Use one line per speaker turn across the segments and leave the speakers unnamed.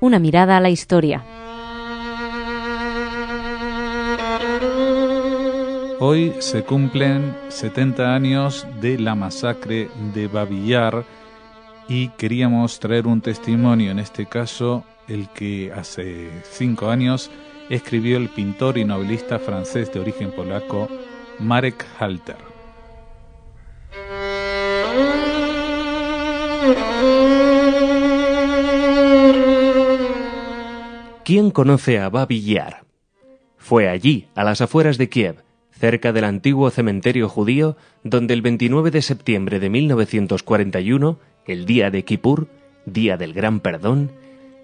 una mirada a la historia.
Hoy se cumplen 70 años de la masacre de Babi Yar y queríamos traer un testimonio, en este caso el que hace 5 años escribió el pintor y novelista francés de origen polaco Marek Halter.
¿Quién conoce a Babi Yar? Fue allí, a las afueras de Kiev, cerca del antiguo cementerio judío, donde el 29 de septiembre de 1941, el día de Kippur, día del Gran Perdón,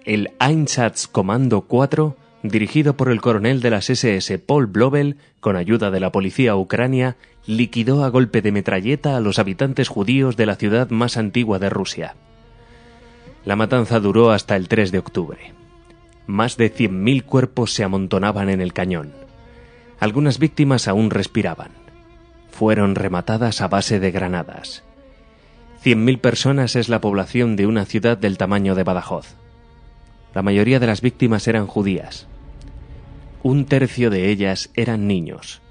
el Einsatzkommando 4, dirigido por el coronel de las SS Paul Blobel, con ayuda de la policía ucrania, liquidó a golpe de metralleta a los habitantes judíos de la ciudad más antigua de Rusia. La matanza duró hasta el 3 de octubre. Más de 100.000 cuerpos se amontonaban en el cañón. Algunas víctimas aún respiraban. Fueron rematadas a base de granadas. 100.000 personas es la población de una ciudad del tamaño de Badajoz. La mayoría de las víctimas eran judías. 1/3 de ellas eran niños.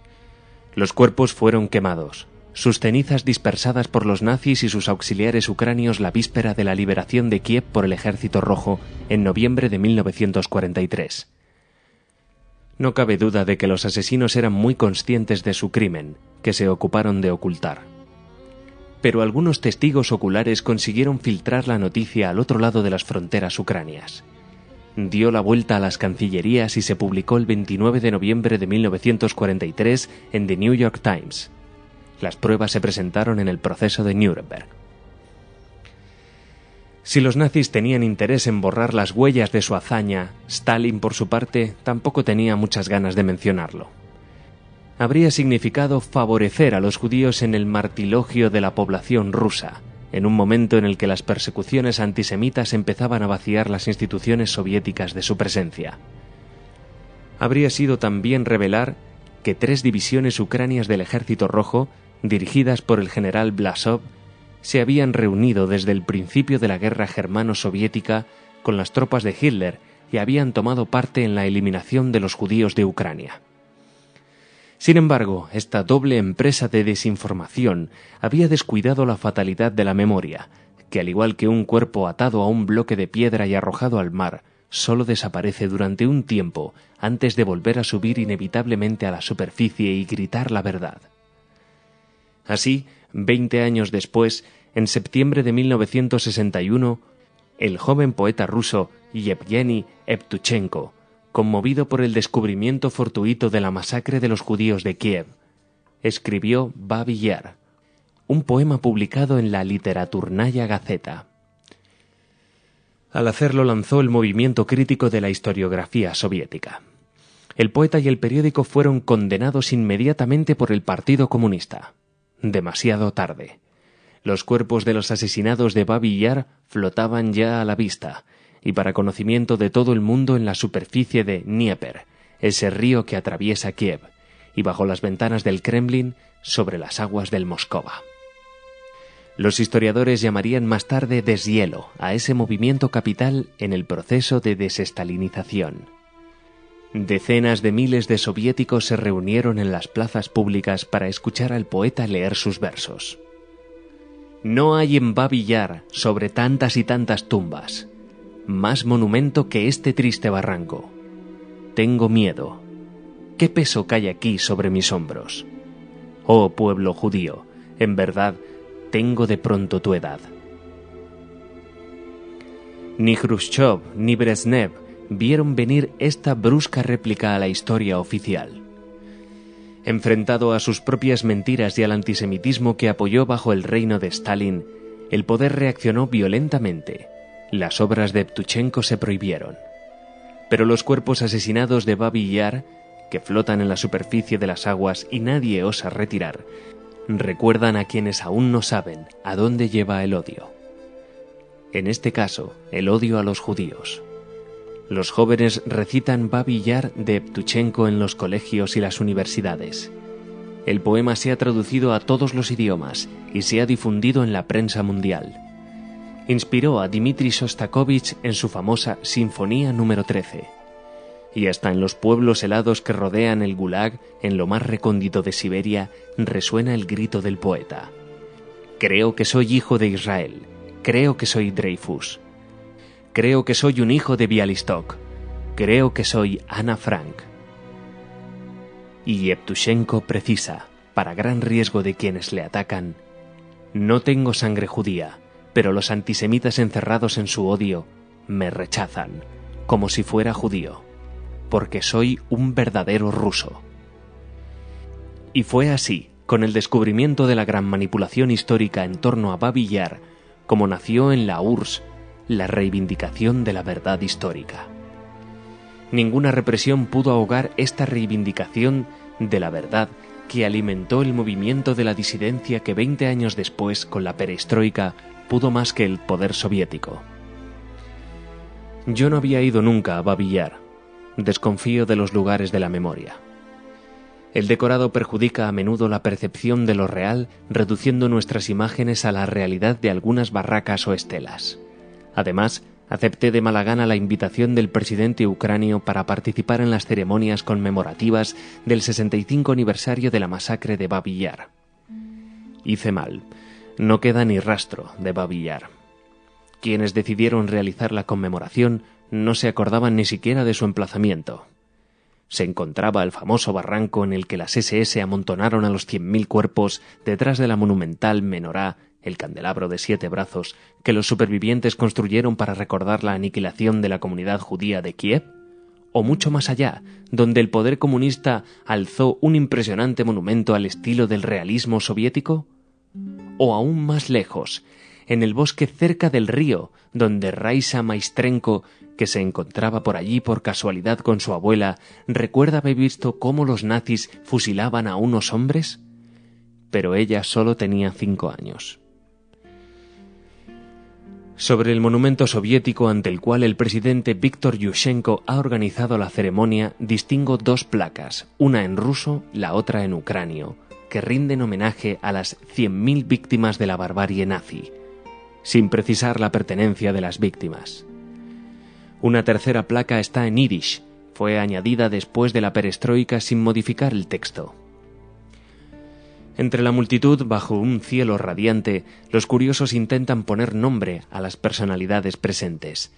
Los cuerpos fueron quemados, sus cenizas dispersadas por los nazis y sus auxiliares ucranios la víspera de la liberación de Kiev por el Ejército Rojo en noviembre de 1943. No cabe duda de que los asesinos eran muy conscientes de su crimen, que se ocuparon de ocultar. Pero algunos testigos oculares consiguieron filtrar la noticia al otro lado de las fronteras ucranianas. Dio la vuelta a las cancillerías y se publicó el 29 de noviembre de 1943 en The New York Times. Las pruebas se presentaron en el proceso de Nuremberg. Si los nazis tenían interés en borrar las huellas de su hazaña, Stalin, por su parte, tampoco tenía muchas ganas de mencionarlo. Habría significado favorecer a los judíos en el martilogio de la población rusa, en un momento en el que las persecuciones antisemitas empezaban a vaciar las instituciones soviéticas de su presencia. Habría sido también revelar que 3 divisiones ucranianas del Ejército Rojo, dirigidas por el general Blasov, se habían reunido desde el principio de la guerra germano-soviética con las tropas de Hitler y habían tomado parte en la eliminación de los judíos de Ucrania. Sin embargo, esta doble empresa de desinformación había descuidado la fatalidad de la memoria, que al igual que un cuerpo atado a un bloque de piedra y arrojado al mar, solo desaparece durante un tiempo antes de volver a subir inevitablemente a la superficie y gritar la verdad. Así, 20 años después, en septiembre de 1961, el joven poeta ruso Yevgeny Evtuchenko, conmovido por el descubrimiento fortuito de la masacre de los judíos de Kiev, escribió Babi Yar, un poema publicado en la Literaturnaya Gazeta. Al hacerlo lanzó el movimiento crítico de la historiografía soviética. El poeta y el periódico fueron condenados inmediatamente por el Partido Comunista. Demasiado tarde. Los cuerpos de los asesinados de Babi Yar flotaban ya a la vista, y para conocimiento de todo el mundo en la superficie de Dnieper, ese río que atraviesa Kiev, y bajo las ventanas del Kremlin sobre las aguas del Moscova. Los historiadores llamarían más tarde deshielo a ese movimiento capital en el proceso de desestalinización. Decenas de miles de soviéticos se reunieron en las plazas públicas para escuchar al poeta leer sus versos. No hay en Babi Yar, sobre tantas y tantas tumbas, más monumento que este triste barranco. Tengo miedo. ¿Qué peso cae aquí sobre mis hombros? Oh pueblo judío, en verdad, tengo de pronto tu edad. Ni Khrushchev ni Brezhnev vieron venir esta brusca réplica a la historia oficial. Enfrentado a sus propias mentiras y al antisemitismo que apoyó bajo el reino de Stalin, el poder reaccionó violentamente. Las obras de Evtuchenko se prohibieron. Pero los cuerpos asesinados de Babi Yar, que flotan en la superficie de las aguas y nadie osa retirar, recuerdan a quienes aún no saben a dónde lleva el odio. En este caso, el odio a los judíos. Los jóvenes recitan Babi Yar de Evtuchenko en los colegios y las universidades. El poema se ha traducido a todos los idiomas y se ha difundido en la prensa mundial. inspiró a Dmitri Shostakovich en su famosa Sinfonía número 13. Y hasta en los pueblos helados que rodean el Gulag, en lo más recóndito de Siberia, resuena el grito del poeta. Creo que soy hijo de Israel. Creo que soy Dreyfus. Creo que soy un hijo de Bialystok. Creo que soy Ana Frank. Y Yevtushenko precisa, para gran riesgo de quienes le atacan: no tengo sangre judía, pero los antisemitas encerrados en su odio me rechazan, como si fuera judío, porque soy un verdadero ruso. Y fue así, con el descubrimiento de la gran manipulación histórica en torno a Babi Yar, como nació en la URSS la reivindicación de la verdad histórica. Ninguna represión pudo ahogar esta reivindicación de la verdad que alimentó el movimiento de la disidencia que 20 años después, con la perestroika, pudo más que el poder soviético. Yo no había ido nunca a Babi Yar. Desconfío de los lugares de la memoria. El decorado perjudica a menudo la percepción de lo real, reduciendo nuestras imágenes a la realidad de algunas barracas o estelas. Además, acepté de mala gana la invitación del presidente ucranio para participar en las ceremonias conmemorativas del 65 aniversario de la masacre de Babi Yar. Hice mal. No queda ni rastro de Babi Yar. Quienes decidieron realizar la conmemoración no se acordaban ni siquiera de su emplazamiento. Se encontraba el famoso barranco en el que las SS amontonaron a los 100.000 cuerpos detrás de la monumental menorá, el candelabro de 7 brazos, que los supervivientes construyeron para recordar la aniquilación de la comunidad judía de Kiev, o mucho más allá, donde el poder comunista alzó un impresionante monumento al estilo del realismo soviético, o aún más lejos, en el bosque cerca del río, donde Raisa Maestrenko, que se encontraba por allí por casualidad con su abuela, recuerda haber visto cómo los nazis fusilaban a unos hombres, pero ella solo tenía 5 años. Sobre el monumento soviético ante el cual el presidente Víktor Yushchenko ha organizado la ceremonia, distingo 2 placas, una en ruso, la otra en ucranio, que rinden homenaje a las 100.000 víctimas de la barbarie nazi, sin precisar la pertenencia de las víctimas. Una tercera placa está en yiddish, fue añadida después de la perestroika sin modificar el texto. Entre la multitud, bajo un cielo radiante, los curiosos intentan poner nombre a las personalidades presentes.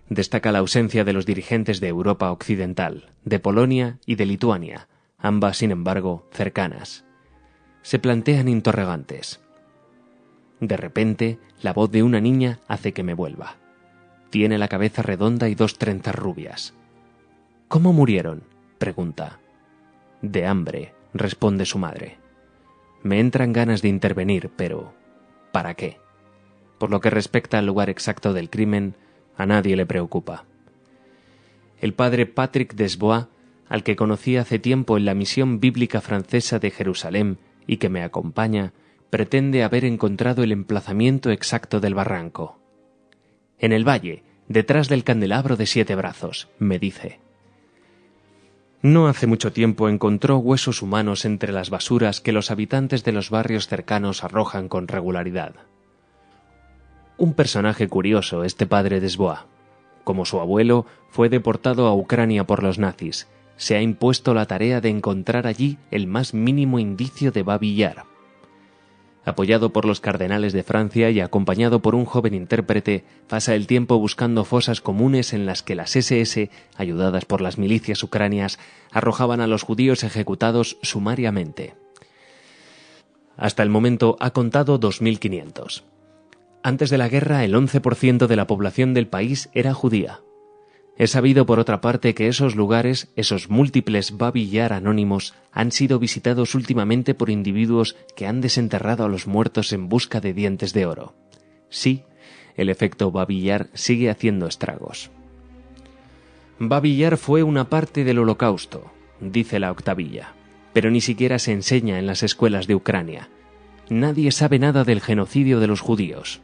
Destaca la ausencia de los dirigentes de Europa Occidental, de Polonia y de Lituania, ambas, sin embargo, cercanas. Se plantean interrogantes. De repente, la voz de una niña hace que me vuelva. Tiene la cabeza redonda y 2 trenzas rubias. ¿Cómo murieron?, pregunta. De hambre, responde su madre. Me entran ganas de intervenir, pero ¿para qué? Por lo que respecta al lugar exacto del crimen, a nadie le preocupa. El padre Patrick Desbois, al que conocí hace tiempo en la misión bíblica francesa de Jerusalén y que me acompaña, pretende haber encontrado el emplazamiento exacto del barranco. En el valle, detrás del candelabro de 7 brazos, me dice. No hace mucho tiempo encontró huesos humanos entre las basuras que los habitantes de los barrios cercanos arrojan con regularidad. Un personaje curioso este padre Desbois. Como su abuelo, fue deportado a Ucrania por los nazis. Se ha impuesto la tarea de encontrar allí el más mínimo indicio de Babi Yar. Apoyado por los cardenales de Francia y acompañado por un joven intérprete, pasa el tiempo buscando fosas comunes en las que las SS, ayudadas por las milicias ucranianas, arrojaban a los judíos ejecutados sumariamente. Hasta el momento ha contado 2.500. Antes de la guerra, el 11% de la población del país era judía. Es sabido, por otra parte, que esos lugares, esos múltiples Babi Yar anónimos, han sido visitados últimamente por individuos que han desenterrado a los muertos en busca de dientes de oro. Sí, el efecto Babi Yar sigue haciendo estragos. Babi Yar fue una parte del Holocausto, dice la octavilla, pero ni siquiera se enseña en las escuelas de Ucrania. Nadie sabe nada del genocidio de los judíos.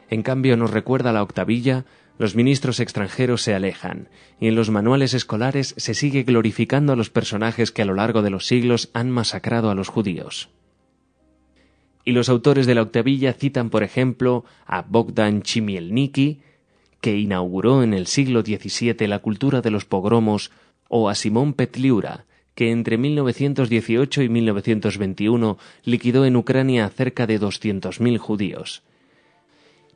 En cambio, nos recuerda la octavilla, los ministros extranjeros se alejan, y en los manuales escolares se sigue glorificando a los personajes que a lo largo de los siglos han masacrado a los judíos. Y los autores de la octavilla citan, por ejemplo, a Bogdan Chmielnicki, que inauguró en el siglo XVII la cultura de los pogromos, o a Simón Petliura, que entre 1918 y 1921 liquidó en Ucrania a cerca de 200.000 judíos.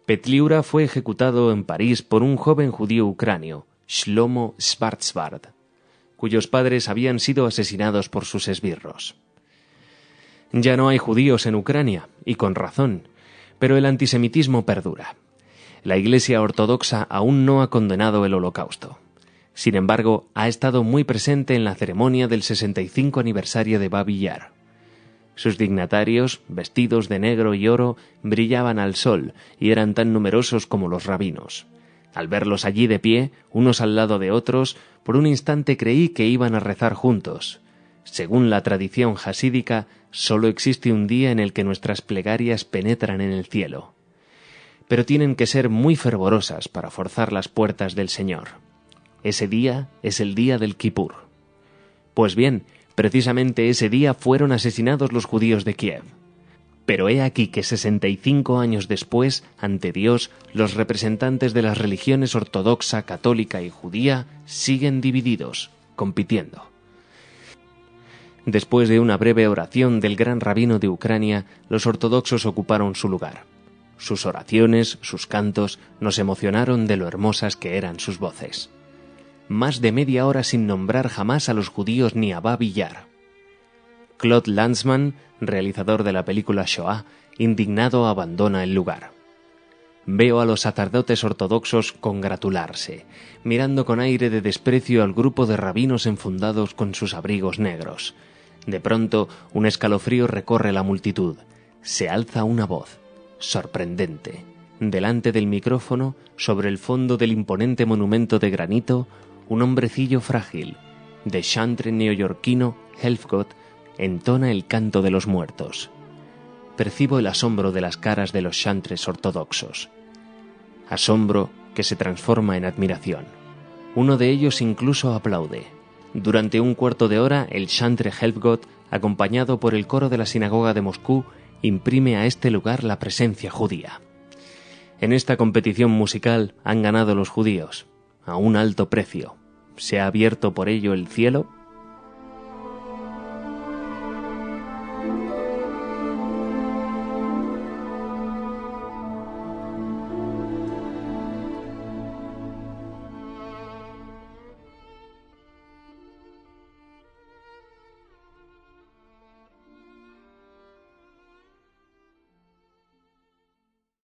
Petliura fue ejecutado en París por un joven judío ucranio, Shlomo Schwarzbard, cuyos padres habían sido asesinados por sus esbirros. Ya no hay judíos en Ucrania, y con razón, pero el antisemitismo perdura. La Iglesia Ortodoxa aún no ha condenado el Holocausto. Sin embargo, ha estado muy presente en la ceremonia del 65 aniversario de Babi Yar. Sus dignatarios, vestidos de negro y oro, brillaban al sol y eran tan numerosos como los rabinos. Al verlos allí de pie, unos al lado de otros, por un instante creí que iban a rezar juntos. Según la tradición jasídica, solo existe un día en el que nuestras plegarias penetran en el cielo. Pero tienen que ser muy fervorosas para forzar las puertas del Señor. Ese día es el día del Kipur. Pues bien, precisamente ese día fueron asesinados los judíos de Kiev. Pero he aquí que 65 años después, ante Dios, los representantes de las religiones ortodoxa, católica y judía siguen divididos, compitiendo. Después de una breve oración del gran rabino de Ucrania, los ortodoxos ocuparon su lugar. Sus oraciones, sus cantos, nos emocionaron de lo hermosas que eran sus voces. Más de media hora sin nombrar jamás a los judíos ni a Babi Yar. Claude Lanzmann, realizador de la película Shoah, indignado abandona el lugar. Veo a los sacerdotes ortodoxos congratularse, mirando con aire de desprecio al grupo de rabinos enfundados con sus abrigos negros. De pronto, un escalofrío recorre la multitud. Se alza una voz, sorprendente. Delante del micrófono, sobre el fondo del imponente monumento de granito, un hombrecillo frágil, de chantre neoyorquino Helfgott, entona el canto de los muertos. Percibo el asombro de las caras de los chantres ortodoxos. Asombro que se transforma en admiración. Uno de ellos incluso aplaude. Durante un cuarto de hora, el chantre Helfgott, acompañado por el coro de la sinagoga de Moscú, imprime a este lugar la presencia judía. En esta competición musical han ganado los judíos, a un alto precio. ¿Se ha abierto por ello el cielo?